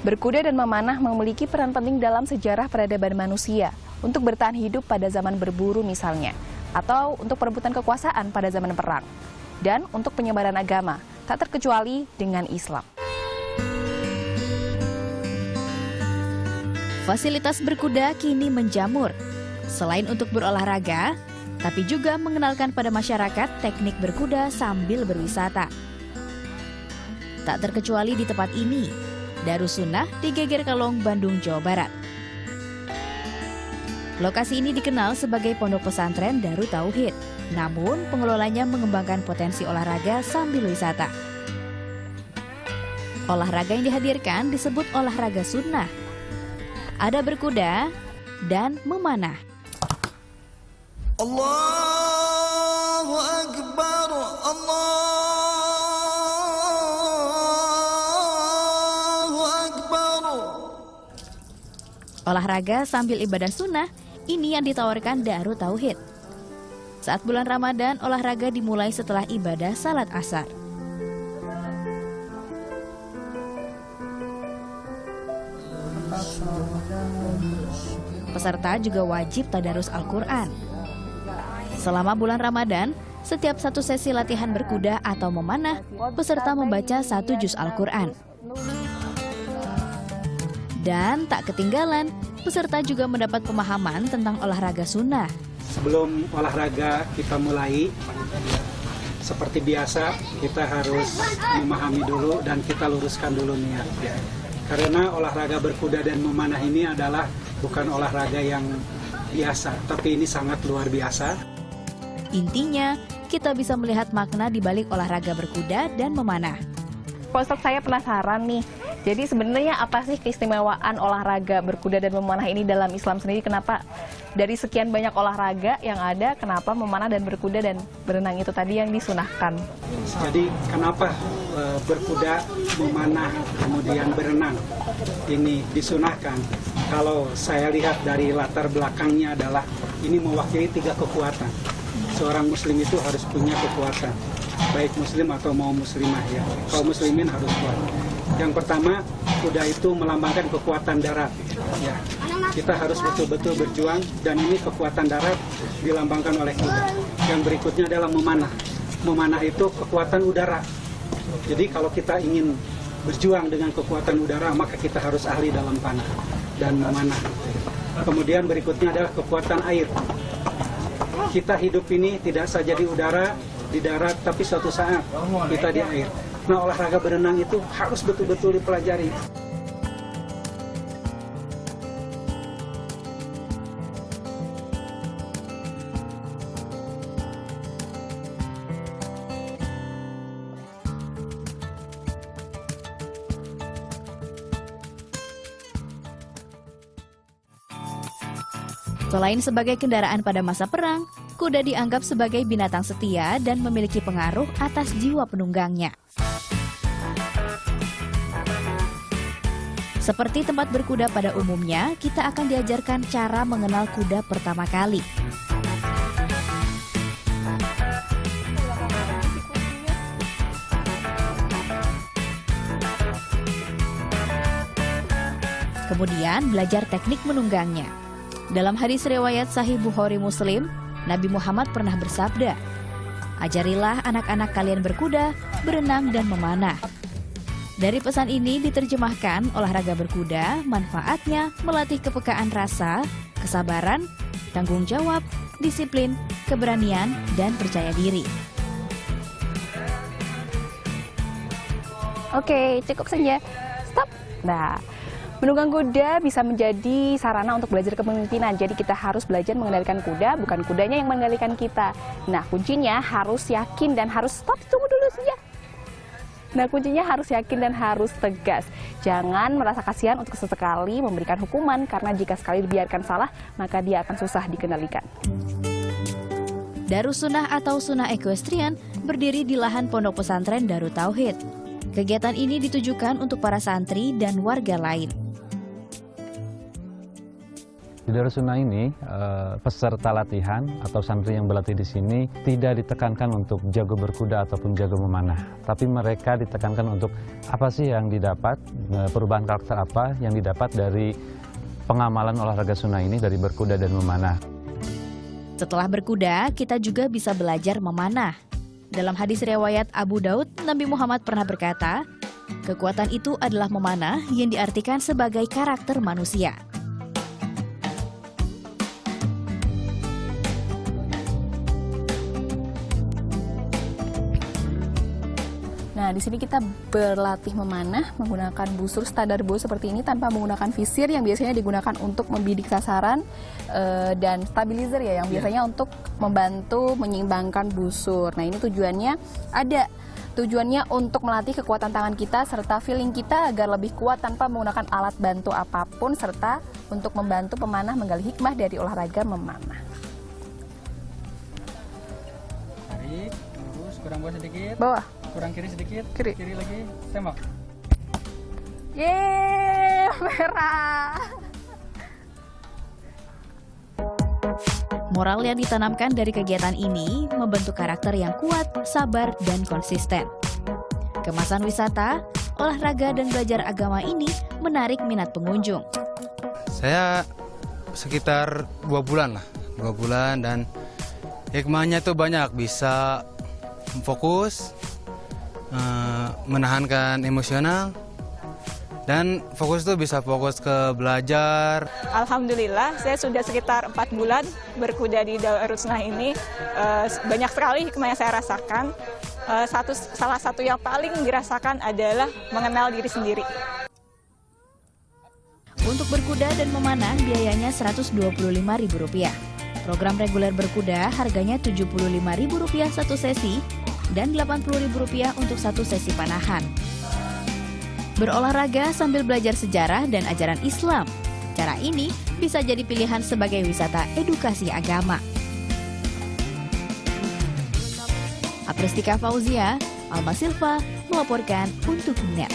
Berkuda dan memanah memiliki peran penting dalam sejarah peradaban manusia untuk bertahan hidup pada zaman berburu misalnya, atau untuk perebutan kekuasaan pada zaman perang, dan untuk penyebaran agama, tak terkecuali dengan Islam. Fasilitas berkuda kini menjamur. Selain untuk berolahraga, tapi juga mengenalkan pada masyarakat teknik berkuda sambil berwisata. Tak terkecuali di tempat ini, Darussunnah di Geger Kalong, Bandung, Jawa Barat. Lokasi ini dikenal sebagai pondok pesantren Darut Tauhid. Namun, pengelolanya mengembangkan potensi olahraga sambil wisata. Olahraga yang dihadirkan disebut olahraga sunnah. Ada berkuda dan memanah. Allahu Akbar, Allahu Akbar. Olahraga sambil ibadah sunnah, ini yang ditawarkan Darut Tauhid. Saat bulan Ramadan, olahraga dimulai setelah ibadah salat asar. Peserta juga wajib tadarus Al-Quran. Selama bulan Ramadan, setiap satu sesi latihan berkuda atau memanah, peserta membaca 1 juz Al-Quran. Dan tak ketinggalan, peserta juga mendapat pemahaman tentang olahraga sunnah. Sebelum olahraga kita mulai, seperti biasa kita harus memahami dulu dan kita luruskan dulu niat. Karena olahraga berkuda dan memanah ini adalah bukan olahraga yang biasa, tapi ini sangat luar biasa. Intinya, kita bisa melihat makna di balik olahraga berkuda dan memanah. Pak Ustadz, saya penasaran nih. Jadi sebenarnya apa sih keistimewaan olahraga berkuda dan memanah ini dalam Islam sendiri? Kenapa dari sekian banyak olahraga yang ada, kenapa memanah dan berkuda dan berenang itu tadi yang disunahkan? Jadi kenapa berkuda, memanah, kemudian berenang ini disunahkan? Kalau saya lihat dari latar belakangnya adalah ini mewakili 3 kekuatan. Seorang muslim itu harus punya kekuatan, baik muslim atau mau muslimah ya. Kaum muslimin harus kuat. Yang pertama, kuda itu melambangkan kekuatan darat. Ya, kita harus betul-betul berjuang dan ini kekuatan darat dilambangkan oleh kuda. Yang berikutnya adalah memanah. Memanah itu kekuatan udara. Jadi kalau kita ingin berjuang dengan kekuatan udara, maka kita harus ahli dalam panah dan memanah. Kemudian berikutnya adalah kekuatan air. Kita hidup ini tidak saja di udara, di darat, tapi suatu saat kita di air. Nah, olahraga berenang itu harus betul-betul dipelajari. Selain sebagai kendaraan pada masa perang, kuda dianggap sebagai binatang setia dan memiliki pengaruh atas jiwa penunggangnya. Seperti tempat berkuda pada umumnya, kita akan diajarkan cara mengenal kuda pertama kali. Kemudian belajar teknik menunggangnya. Dalam hadis riwayat Sahih Bukhari Muslim, Nabi Muhammad pernah bersabda, "Ajarilah anak-anak kalian berkuda, berenang dan memanah." Dari pesan ini diterjemahkan olahraga berkuda, manfaatnya melatih kepekaan rasa, kesabaran, tanggung jawab, disiplin, keberanian, dan percaya diri. Oke, cukup saja. Stop. Nah, menunggang kuda bisa menjadi sarana untuk belajar kepemimpinan. Jadi kita harus belajar mengendalikan kuda, bukan kudanya yang mengendalikan kita. Nah, kuncinya harus yakin dan harus stop. Tunggu dulu saja. Nah, kuncinya harus yakin dan harus tegas. Jangan merasa kasihan untuk sesekali memberikan hukuman, karena jika sekali dibiarkan salah, maka dia akan susah dikendalikan. Darussunnah atau Sunnah Equestrian berdiri di lahan pondok pesantren Darut Tauhid. Kegiatan ini ditujukan untuk para santri dan warga lain. Di Darussunnah ini, peserta latihan atau santri yang berlatih di sini tidak ditekankan untuk jago berkuda ataupun jago memanah. Tapi mereka ditekankan untuk apa sih yang didapat, perubahan karakter apa yang didapat dari pengamalan olahraga sunnah ini dari berkuda dan memanah. Setelah berkuda, kita juga bisa belajar memanah. Dalam hadis riwayat Abu Daud, Nabi Muhammad pernah berkata, kekuatan itu adalah memanah yang diartikan sebagai karakter manusia. Nah, di sini kita berlatih memanah menggunakan busur standar bow seperti ini tanpa menggunakan visir yang biasanya digunakan untuk membidik sasaran dan stabilizer ya yang biasanya untuk membantu menyeimbangkan busur. Nah, ini tujuannya untuk melatih kekuatan tangan kita serta feeling kita agar lebih kuat tanpa menggunakan alat bantu apapun serta untuk membantu pemanah menggali hikmah dari olahraga memanah. Tarik, lurus, kurang bawah sedikit. Bawah. Kurang kiri sedikit, Kiri. kiri lagi, tembak. Yeay, merah. Moral yang ditanamkan dari kegiatan ini membentuk karakter yang kuat, sabar, dan konsisten. Kemasan wisata, olahraga, dan belajar agama ini menarik minat pengunjung. Saya sekitar 2 bulan lah, 2 bulan dan hikmahnya itu banyak, bisa fokus, menahankan emosional, dan fokus itu bisa fokus ke belajar. Alhamdulillah, saya sudah sekitar 4 bulan berkuda di Darussunnah ini. Banyak sekali hikmah yang saya rasakan. Salah satu yang paling dirasakan adalah mengenal diri sendiri. Untuk berkuda dan memanah biayanya Rp125.000. Program reguler berkuda harganya Rp75.000 satu sesi dan Rp80.000 untuk satu sesi panahan. Berolahraga sambil belajar sejarah dan ajaran Islam. Cara ini bisa jadi pilihan sebagai wisata edukasi agama. Apristika Fauzia, Alma Silva melaporkan untuk NET.